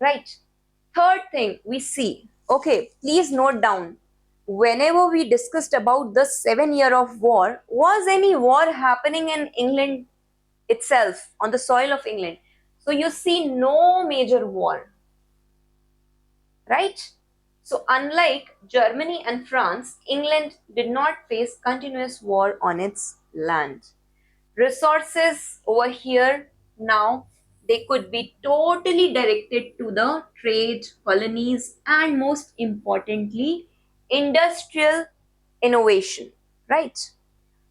right? Third thing we see, okay, please note down, whenever we discussed about the 7 year of war, was any war happening in England itself, on the soil of England? So you see no major war, right? So unlike Germany and France, England did not face continuous war on its land. Resources over here now, they could be totally directed to the trade, colonies, and most importantly, industrial innovation, right?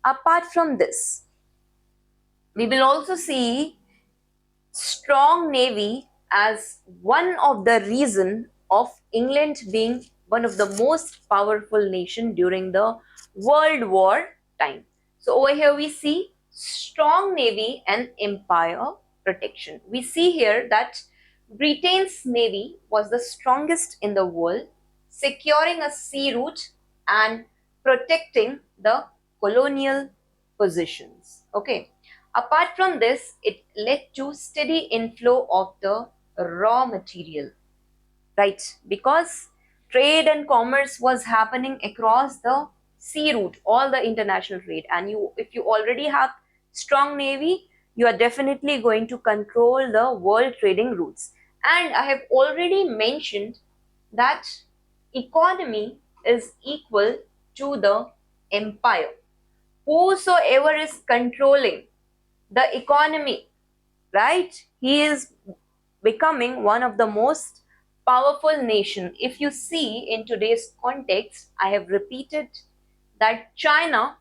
Apart from this, we will also see strong navy as one of the reason of England being one of the most powerful nation during the World War time. So over here we see strong navy and empire protection. We see here that Britain's navy was the strongest in the world, securing a sea route and protecting the colonial positions. Okay. Apart from this, it led to steady inflow of the raw material, right? Because trade and commerce was happening across the sea route, all the international trade. And if you already have strong navy, you are definitely going to control the world trading routes. And I have already mentioned that economy is equal to the empire. Whosoever is controlling the economy, right? He is becoming one of the most powerful nation. If you see in today's context, I have repeated that China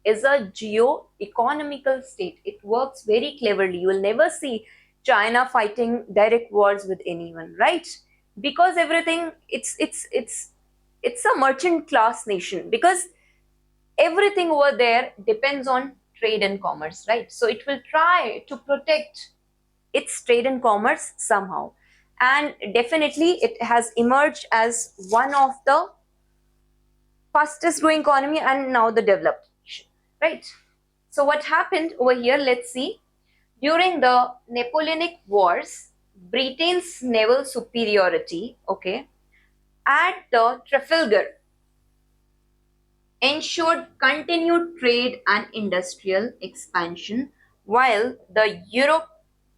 is a geo-economical state. It works very cleverly. You will never see China fighting direct wars with anyone, right? Because everything, it's a merchant class nation, because everything over there depends on trade and commerce, right? So it will try to protect its trade and commerce somehow. And definitely it has emerged as one of the fastest growing economy and now the developed nation, right? So what happened over here, let's see. During the Napoleonic Wars, Britain's naval superiority, okay, at the Trafalgar ensured continued trade and industrial expansion, while the Europe,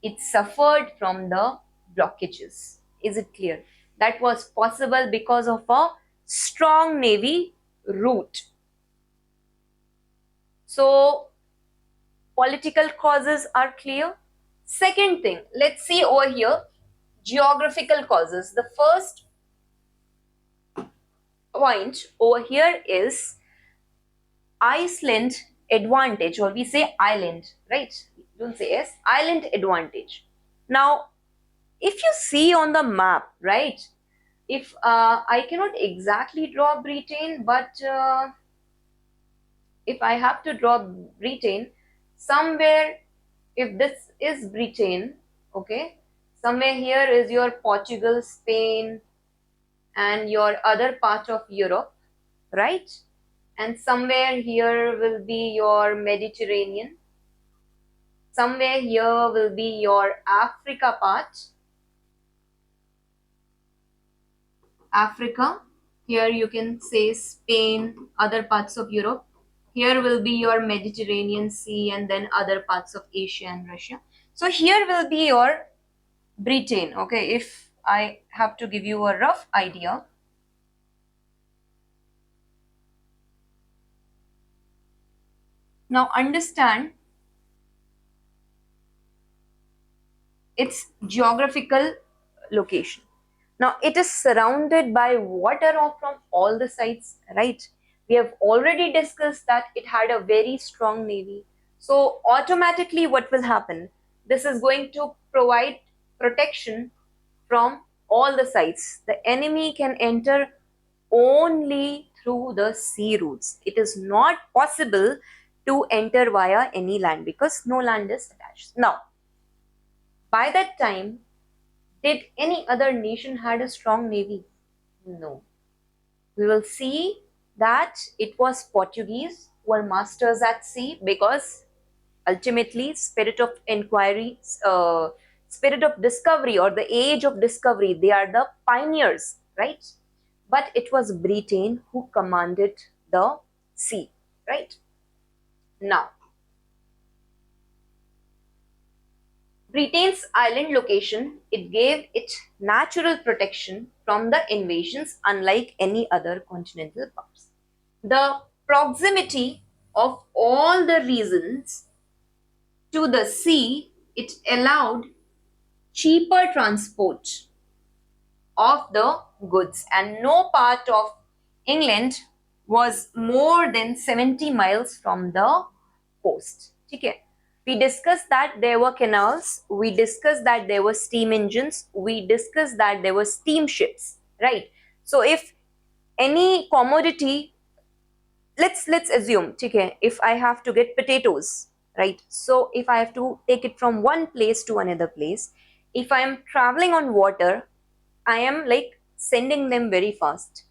it suffered from the blockages. Is it clear? That was possible because of a strong navy route. So political causes are clear. Second thing, let's see over here, geographical causes. The first point over here is Iceland advantage, or we say island, right? Don't say yes, island advantage. Now, if you see on the map, right? If I cannot exactly draw Britain, but if I have to draw Britain, somewhere, if this is Britain, okay, somewhere here is your Portugal, Spain, and your other part of Europe, right? And somewhere here will be your Mediterranean. Somewhere here will be your Africa part. Africa. Here you can say Spain, other parts of Europe. Here will be your Mediterranean Sea and then other parts of Asia and Russia. So here will be your Britain. Okay, if I have to give you a rough idea. Now understand its geographical location. Now it is surrounded by water from all the sides, right? We have already discussed that it had a very strong navy. So automatically what will happen? This is going to provide protection from all the sides. The enemy can enter only through the sea routes. It is not possible to enter via any land because no land is attached. Now, by that time, did any other nation had a strong navy? No. We will see that it was Portuguese who were masters at sea because ultimately spirit of inquiry spirit of discovery or the age of discovery. They are the pioneers, right? But it was Britain who commanded the sea, right? Now, Britain's island location, it gave it natural protection from the invasions unlike any other continental powers. The proximity of all the regions to the sea, it allowed cheaper transport of the goods, and no part of England was more than 70 miles from the coast. Okay. We discussed that there were canals, we discussed that there were steam engines, we discussed that there were steamships, right? So if any commodity, let's assume, okay, if I have to get potatoes, right? So if I have to take it from one place to another place, if I am traveling on water, I am like sending them very fast.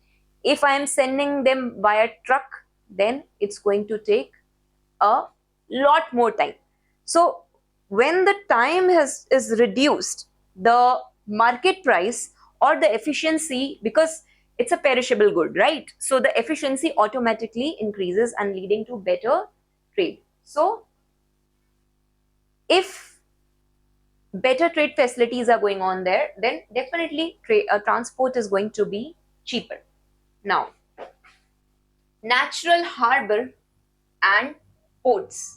If I am sending them by a truck, then it's going to take a lot more time. So when the time is reduced, the market price or the efficiency, because it's a perishable good, right? So the efficiency automatically increases and leading to better trade. So if better trade facilities are going on there, then definitely transport is going to be cheaper. Now, natural harbor and ports.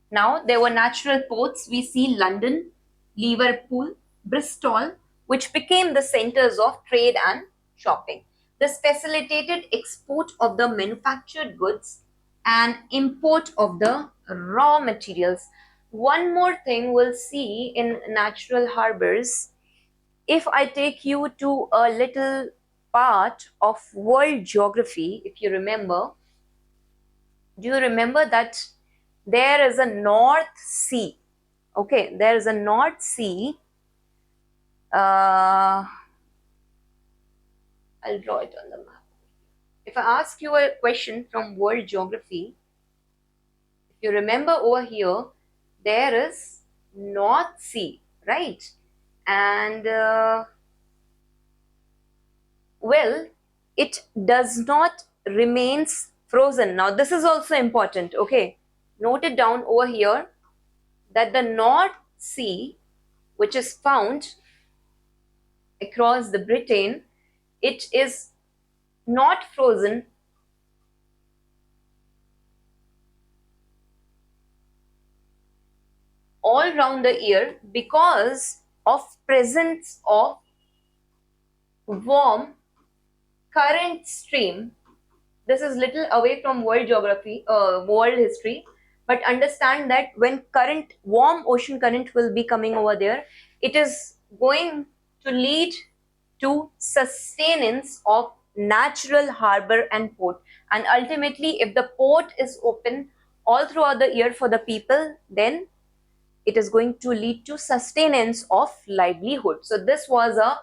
Now, there were natural ports. We see London, Liverpool, Bristol, which became the centers of trade and shopping. This facilitated export of the manufactured goods and import of the raw materials. One more thing we'll see in natural harbors. If I take you to a little part of world geography, if you remember, do you remember that there is a North Sea? Okay, there is a North Sea. I'll draw it on the map. If I ask you a question from world geography, if you remember over here, there is North Sea, right? And well, it does not remains frozen. Now this is also important, okay? Note it down over here that the North Sea, which is found across the Britain, it is not frozen all round the year because of presence of warm current stream. This is little away from world geography, world history, but understand that when current, warm ocean current will be coming over there, it is going to lead to sustenance of natural harbor and port. And ultimately, if the port is open all throughout the year for the people, then it is going to lead to sustenance of livelihood. So this was a